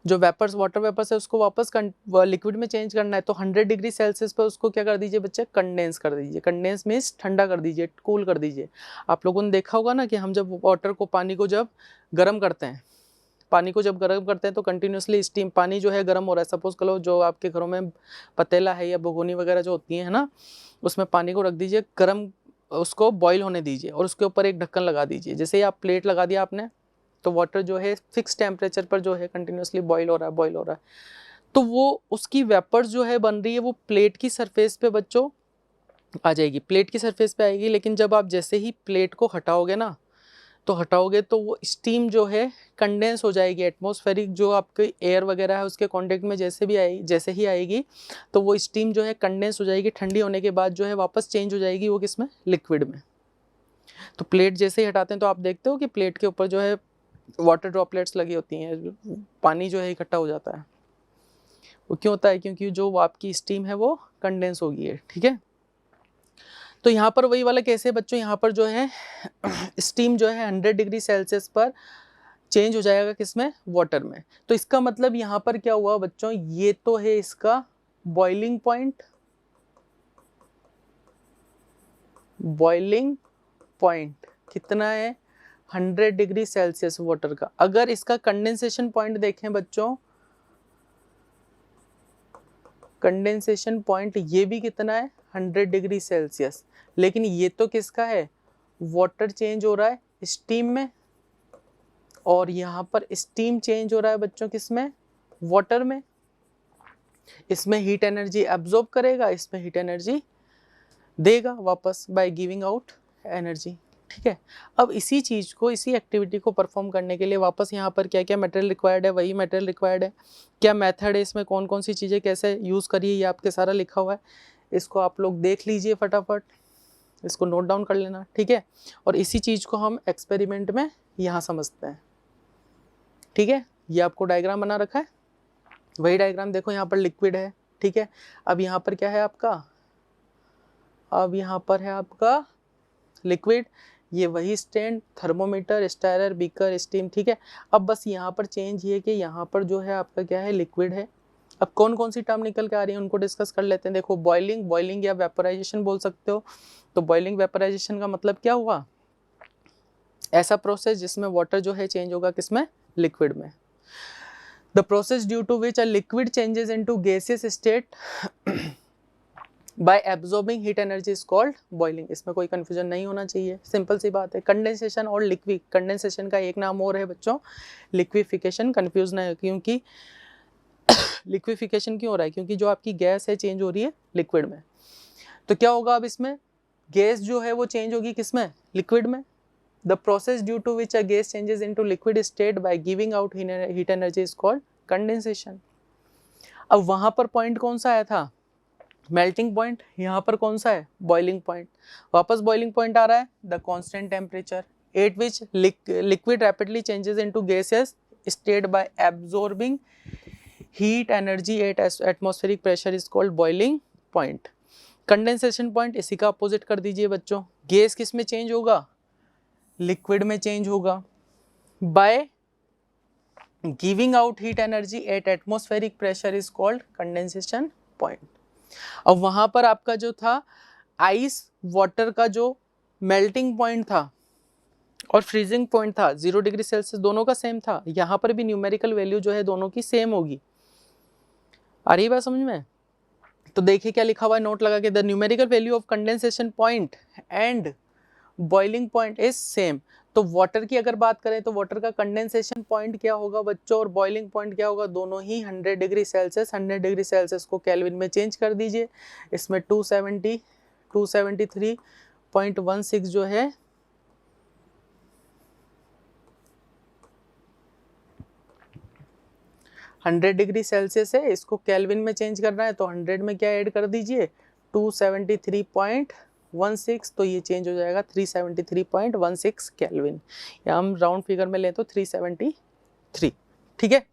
जो वेपर्स वाटर वेपर्स है उसको वापस लिक्विड में चेंज करना है। तो 100 डिग्री सेल्सियस पर उसको क्या कर दीजिए बच्चे, कंडेंस कर दीजिए। कंडेंस मीन्स ठंडा कर दीजिए, कूल कर दीजिए। आप लोगों ने देखा होगा ना कि हम जब वाटर को, पानी को जब गर्म करते हैं, तो कंटिन्यूसली स्टीम, पानी जो है गर्म हो रहा है। सपोज करो जो आपके घरों में पतीला है या भगोनी वगैरह जो होती है ना, उसमें पानी को रख दीजिए गर्म, उसको बॉईल होने दीजिए और उसके ऊपर एक ढक्कन लगा दीजिए। जैसे ही आप प्लेट लगा दिया आपने, तो वाटर जो है फिक्स टेम्परेचर पर जो है कंटिन्यूसली बॉईल हो रहा है। तो वो उसकी वेपर्स जो है बन रही है वो प्लेट की सरफेस पे बच्चों आ जाएगी, प्लेट की सरफेस पे आएगी। लेकिन जब आप जैसे ही प्लेट को हटाओगे ना, तो वो स्टीम जो है कंडेंस हो जाएगी। एटमॉस्फेरिक जो आपके एयर वगैरह है उसके कांटेक्ट में जैसे ही आएगी तो वो स्टीम जो है कंडेंस हो जाएगी। ठंडी होने के बाद जो है वापस चेंज हो जाएगी वो किसमें, लिक्विड में। तो प्लेट जैसे ही हटाते हैं तो आप देखते हो कि प्लेट के ऊपर जो है वाटर ड्रॉपलेट्स लगी होती हैं, पानी जो है इकट्ठा हो जाता है। वो क्यों होता है, क्योंकि जो आपकी स्टीम है वो कंडेंस हो गई है। ठीक है, तो यहाँ पर वही वाला केस है बच्चों, यहाँ पर जो है स्टीम जो है 100 डिग्री सेल्सियस पर चेंज हो जाएगा किसमें, वाटर में। तो इसका मतलब यहाँ पर क्या हुआ बच्चों, ये तो है इसका बॉइलिंग पॉइंट, कितना है, 100 डिग्री सेल्सियस वाटर का। अगर इसका कंडेंसेशन पॉइंट देखें बच्चों, कंडेंसेशन पॉइंट ये भी कितना है, 100 डिग्री सेल्सियस। लेकिन ये तो किसका है, वाटर चेंज हो रहा है स्टीम में, और यहाँ पर स्टीम चेंज हो रहा है बच्चों किसमें, वाटर में। इसमें हीट एनर्जी एब्जॉर्ब करेगा, इसमें हीट एनर्जी देगा वापस बाय गिविंग आउट एनर्जी। ठीक है, अब इसी चीज़ को, इसी एक्टिविटी को परफॉर्म करने के लिए वापस यहाँ पर क्या क्या मटेरियल रिक्वायर्ड है, वही मटेरियल रिक्वायर्ड है। क्या मेथड है इसमें, कौन कौन सी चीज़ें कैसे यूज़ करिए, ये आपके सारा लिखा हुआ है। इसको आप लोग देख लीजिए फटाफट, इसको नोट डाउन कर लेना। ठीक है, और इसी चीज़ को हम एक्सपेरिमेंट में यहाँ समझते हैं। ठीक है, ये आपको डायग्राम बना रखा है, वही डायग्राम देखो, यहाँ पर लिक्विड है। ठीक है, अब यहाँ पर क्या है आपका, अब यहाँ पर है आपका लिक्विड, ये वही स्टैंड, थर्मोमीटर, स्टायरर, बीकर, स्टीम। ठीक है, अब बस यहाँ पर चेंज ये कि यहाँ पर जो है आपका क्या है, लिक्विड है। अब कौन कौन सी टर्म निकल के आ रही है उनको डिस्कस कर लेते हैं। देखो बॉइलिंग या वेपोराइजेशन बोल सकते हो। तो बॉइलिंग वेपोराइजेशन का मतलब क्या हुआ, ऐसा प्रोसेस जिसमें वाटर जो है चेंज होगा किसमें, लिक्विड में। The process due to which a liquid changes into gaseous state by absorbing heat energy is called boiling. इसमें कोई कंफ्यूजन नहीं होना चाहिए, सिंपल सी बात है। कंडेंसेशन और लिक्विड, कंडेंसेशन का एक नाम और है बच्चों लिक्विफिकेशन। कंफ्यूज ना है, क्योंकि लिक्विफिकेशन क्यों हो रहा है, क्योंकि जो आपकी गैस है चेंज हो रही है लिक्विड में। तो क्या होगा अब इसमें, गैस जो है वो चेंज होगी किसमें, लिक्विड में। The process due to which a gas changes into liquid state by giving out heat energy is called condensation. अब वहां पर पॉइंट कौन सा आया था, मेल्टिंग पॉइंट, यहाँ पर कौन सा है, बॉइलिंग पॉइंट। वापस बॉइलिंग पॉइंट आ रहा है, the constant temperature at which liquid rapidly changes into gases state by absorbing heat energy at atmospheric pressure is called boiling point. Condensation point इसी का अपोजिट कर दीजिए बच्चों, गैस किस में चेंज होगा, लिक्विड में चेंज होगा bye giving out heat energy at atmospheric pressure is called condensation point. अब वहां पर आपका जो था आइस वाटर का जो मेल्टिंग पॉइंट था और फ्रीजिंग पॉइंट था 0 डिग्री सेल्सियस दोनों का सेम था, यहाँ पर भी न्यूमेरिकल वैल्यू जो है दोनों की सेम होगी। आ रही बात समझ में। तो देखिए क्या लिखा हुआ है, नोट लगा के the numerical value of condensation point and boiling point is same. तो वाटर की अगर बात करें तो वाटर का कंडेंसेशन पॉइंट क्या होगा बच्चों और बॉइलिंग पॉइंट क्या होगा, दोनों ही 100 डिग्री सेल्सियस। 100 डिग्री सेल्सियस को केल्विन में चेंज कर दीजिए, इसमें 273.16 जो है 100 डिग्री सेल्सियस है, इसको केल्विन में चेंज करना है तो 100 में क्या ऐड कर दीजिए 273.16, तो ये चेंज हो जाएगा 373.16 केल्विन, या हम राउंड फिगर में लें तो 373। ठीक है,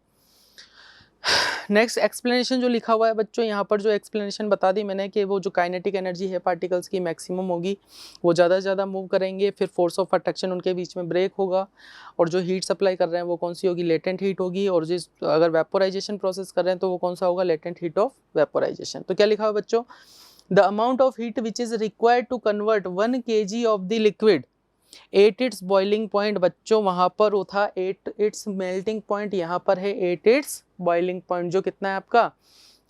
नेक्स्ट एक्सप्लेनेशन जो लिखा हुआ है बच्चों, यहाँ पर जो एक्सप्लेनेशन बता दी मैंने कि वो जो काइनेटिक एनर्जी है पार्टिकल्स की मैक्सिमम होगी, वो ज़्यादा से ज़्यादा मूव करेंगे, फिर फोर्स ऑफ अट्रैक्शन उनके बीच में ब्रेक होगा, और जो हीट सप्लाई कर रहे हैं वो कौन सी होगी, लेटेंट हीट होगी, और जिस अगर वेपोराइजेशन प्रोसेस कर रहे हैं तो वो कौन सा होगा, लेटेंट हीट ऑफ वेपोराइजेशन। तो क्या लिखा हुआ है बच्चों, the amount of heat which is required to convert 1 kg of the liquid at its boiling point, बच्चों वहां पर वो था 8 इट्स मेल्टिंग पॉइंट, यहाँ पर है 8 इट्स बॉइलिंग पॉइंट, जो कितना है आपका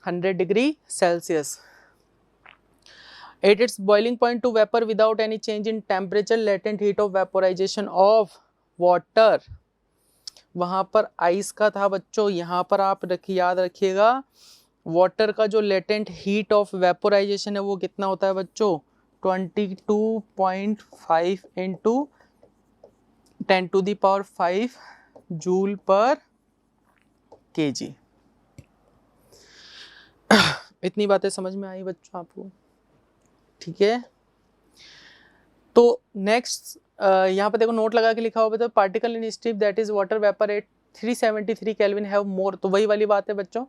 100 degree Celsius. 8 it's boiling point two vapour without any change in temperature latent heat of vaporisation of water, वहां पर आइस का था बच्चों, यहाँ पर आप याद रखिएगा वाटर का जो लेटेंट हीट ऑफ वेपोराइजेशन है वो कितना होता है बच्चों, 22.5 इंटू 10⁵ जूल पर kg। इतनी बातें समझ में आई बच्चों आपको, ठीक है। तो नेक्स्ट यहाँ पे देखो नोट लगा के लिखा हुआ है, particle in steam that is water vapour eight 373 Kelvin have मोर, तो वही वाली बात है बच्चों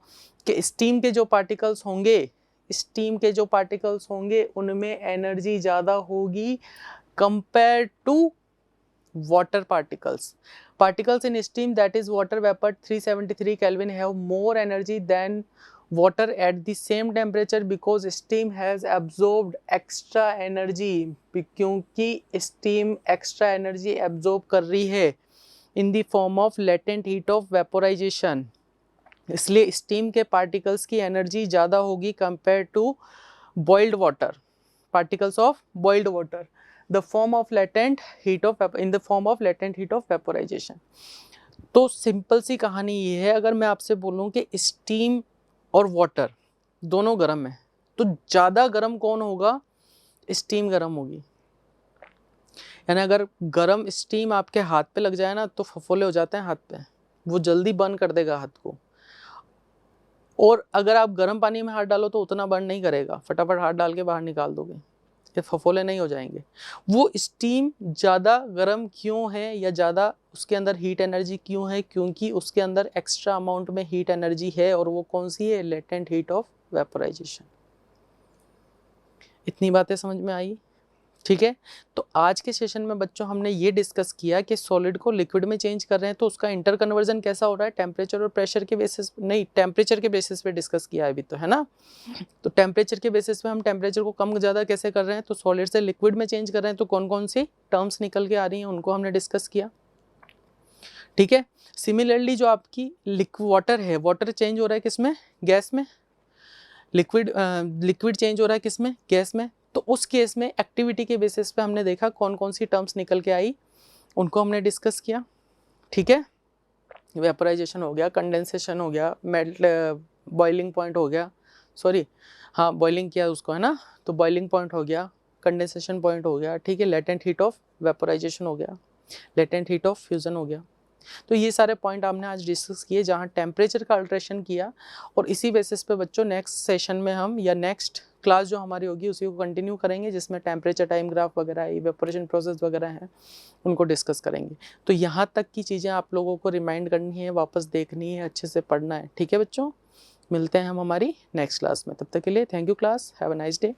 कि स्टीम के जो पार्टिकल्स होंगे, स्टीम के जो पार्टिकल्स होंगे उनमें एनर्जी ज़्यादा होगी compare to water particles. Particles in steam that is water vapour 373 Kelvin have more energy than water at the same temperature because steam has absorbed extra energy, क्योंकि steam extra energy absorb कर रही है in the form of latent heat of vaporization, इसलिए steam के particles की energy ज़्यादा होगी compared to boiled water, particles of boiled water, the form of latent heat of in the form of latent heat of vaporization। तो simple सी कहानी ये है, अगर मैं आपसे बोलूँ कि steam और वाटर दोनों गर्म है तो ज़्यादा गर्म कौन होगा, स्टीम गर्म होगी। यानी अगर गर्म स्टीम आपके हाथ पे लग जाए ना तो फफोले हो जाते हैं हाथ पे, वो जल्दी बर्न कर देगा हाथ को, और अगर आप गर्म पानी में हाथ डालो तो उतना बर्न नहीं करेगा, फटाफट हाथ डाल के बाहर निकाल दोगे, ये फफोले नहीं हो जाएंगे। वो स्टीम ज़्यादा गर्म क्यों है या ज़्यादा उसके अंदर हीट एनर्जी क्यों है, क्योंकि उसके अंदर एक्स्ट्रा अमाउंट में हीट एनर्जी है, और वो कौन सी है, लेटेंट हीट ऑफ वेपोराइजेशन। इतनी बातें समझ में आई, ठीक है। तो आज के सेशन में बच्चों हमने ये डिस्कस किया कि सॉलिड को लिक्विड में चेंज कर रहे हैं तो उसका इंटर कन्वर्जन कैसा हो रहा है, टेम्परेचर और प्रेशर के बेसिस, नहीं टेम्परेचर के बेसिस पे डिस्कस किया है अभी तो, है ना। तो टेम्परेचर के बेसिस पे हम टेम्परेचर को कम ज़्यादा कैसे कर रहे हैं, तो सॉलिड से लिक्विड में चेंज कर रहे हैं तो कौन कौन सी टर्म्स निकल के आ रही हैं उनको हमने डिस्कस किया, ठीक है। सिमिलरली जो आपकी वाटर है, वाटर चेंज हो रहा है किसमें, गैस में, लिक्विड चेंज हो रहा है किसमें, गैस में। तो उस केस में एक्टिविटी के बेसिस पे हमने देखा कौन कौन सी टर्म्स निकल के आई, उनको हमने डिस्कस किया, ठीक है। वेपोराइजेशन हो गया, कंडेंसेशन हो गया, मेल्ट बॉइलिंग पॉइंट हो गया, सॉरी हाँ बॉइलिंग किया उसको, है ना, तो बॉइलिंग पॉइंट हो गया, कंडेंसेशन पॉइंट हो गया, ठीक है, लेटेंट हीट ऑफ वेपोराइजेशन हो गया, लेटेंट हीट ऑफ फ्यूजन हो गया। तो ये सारे पॉइंट हमने आज डिस्कस किए जहाँ टेम्परेचर का अल्ट्रेशन किया, और इसी बेसिस पे बच्चों नेक्स्ट सेशन में हम या नेक्स्ट क्लास जो हमारी होगी उसी को कंटिन्यू करेंगे, जिसमें टेम्परेचर टाइम ग्राफ वगैरह, इवेपोरेशन प्रोसेस वगैरह हैं, उनको डिस्कस करेंगे। तो यहाँ तक की चीज़ें आप लोगों को रिमाइंड करनी है, वापस देखनी है, अच्छे से पढ़ना है, ठीक है बच्चों। मिलते हैं हम हमारी नेक्स्ट क्लास में, तब तक के लिए thank you class, have a nice day.